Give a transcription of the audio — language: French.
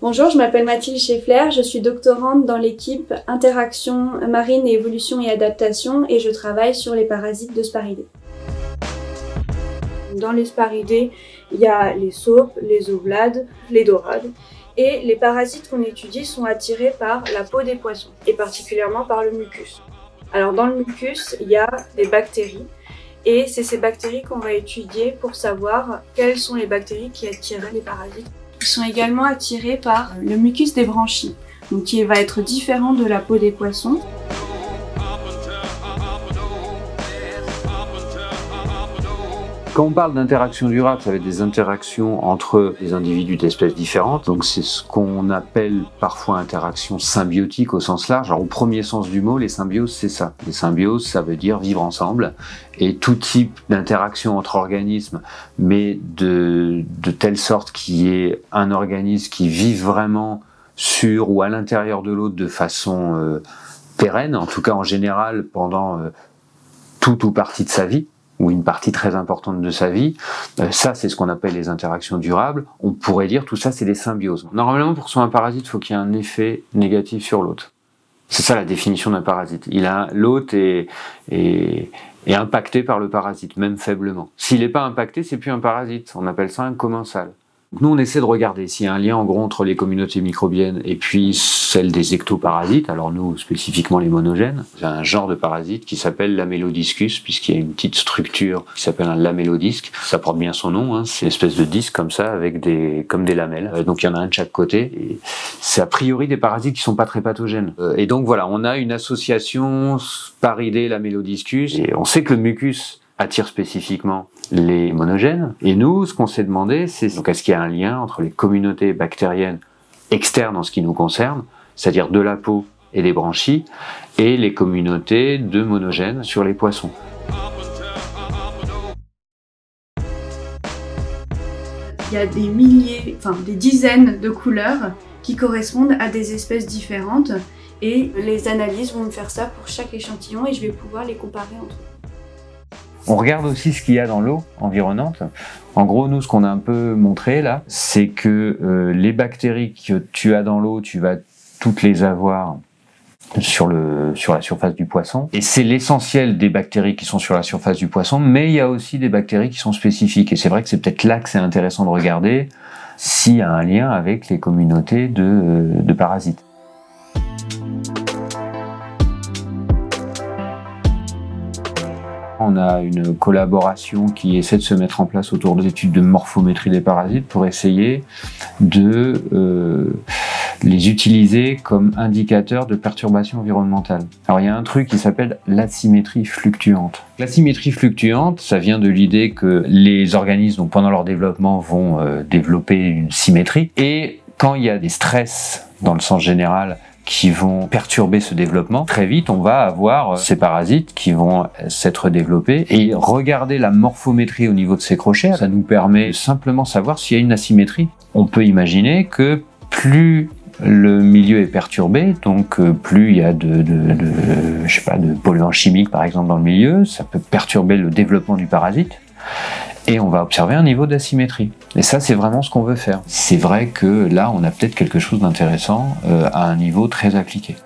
Bonjour, je m'appelle Mathilde Scheffler, je suis doctorante dans l'équipe Interaction marine et évolution et adaptation et je travaille sur les parasites de Sparidés. Dans les Sparidés, il y a les saupes, les oblades, les dorades et les parasites qu'on étudie sont attirés par la peau des poissons et particulièrement par le mucus. Alors dans le mucus, il y a des bactéries et c'est ces bactéries qu'on va étudier pour savoir quelles sont les bactéries qui attirent les parasites. Ils sont également attirés par le mucus des branchies, donc qui va être différent de la peau des poissons. Quand on parle d'interaction durable, ça va être des interactions entre des individus d'espèces différentes. Donc c'est ce qu'on appelle parfois interaction symbiotique au sens large. Alors au premier sens du mot, les symbioses, c'est ça. Les symbioses, ça veut dire vivre ensemble. Et tout type d'interaction entre organismes, mais de telle sorte qu'il y ait un organisme qui vive vraiment sur ou à l'intérieur de l'autre de façon pérenne, en tout cas en général pendant toute ou partie de sa vie, ou une partie très importante de sa vie, ça c'est ce qu'on appelle les interactions durables. On pourrait dire tout ça c'est des symbioses. Normalement pour que ce soit un parasite, il faut qu'il y ait un effet négatif sur l'autre. C'est ça la définition d'un parasite. L'hôte est impacté par le parasite, même faiblement. S'il n'est pas impacté, c'est plus un parasite. On appelle ça un commensal. Nous, on essaie de regarder s'il y a un lien en gros entre les communautés microbiennes et puis celles des ectoparasites. Alors nous, spécifiquement les monogènes. C'est un genre de parasite qui s'appelle l'amélodiscus, puisqu'il y a une petite structure qui s'appelle un lamellodisque. Ça porte bien son nom, hein. C'est une espèce de disque comme ça, avec comme des lamelles. Donc il y en a un de chaque côté. Et c'est a priori des parasites qui sont pas très pathogènes. Et donc voilà, on a une association Sparidés-lamellodiscus. Et on sait que le mucus attire spécifiquement les monogènes. Et nous, ce qu'on s'est demandé, c'est donc est-ce qu'il y a un lien entre les communautés bactériennes externes en ce qui nous concerne, c'est-à-dire de la peau et des branchies, et les communautés de monogènes sur les poissons. Il y a des milliers, des dizaines de couleurs qui correspondent à des espèces différentes et les analyses vont me faire ça pour chaque échantillon et je vais pouvoir les comparer entre eux. On regarde aussi ce qu'il y a dans l'eau environnante. En gros, nous, ce qu'on a un peu montré là, c'est que les bactéries que tu as dans l'eau, tu vas toutes les avoir sur la surface du poisson. Et c'est l'essentiel des bactéries qui sont sur la surface du poisson, mais il y a aussi des bactéries qui sont spécifiques. Et c'est vrai que c'est peut-être là que c'est intéressant de regarder s'il y a un lien avec les communautés de parasites. On a une collaboration qui essaie de se mettre en place autour des études de morphométrie des parasites pour essayer de les utiliser comme indicateurs de perturbation environnementale. Alors il y a un truc qui s'appelle l'asymétrie fluctuante. L'asymétrie fluctuante, ça vient de l'idée que les organismes, donc pendant leur développement, vont développer une symétrie. Et quand il y a des stress, dans le sens général, qui vont perturber ce développement, très vite on va avoir ces parasites qui vont s'être développés et regarder la morphométrie au niveau de ces crochets, ça nous permet de simplement savoir s'il y a une asymétrie. On peut imaginer que plus le milieu est perturbé, donc plus il y a de polluants chimiques par exemple dans le milieu, ça peut perturber le développement du parasite. Et on va observer un niveau d'asymétrie. Et ça, c'est vraiment ce qu'on veut faire. C'est vrai que là, on a peut-être quelque chose d'intéressant à un niveau très appliqué.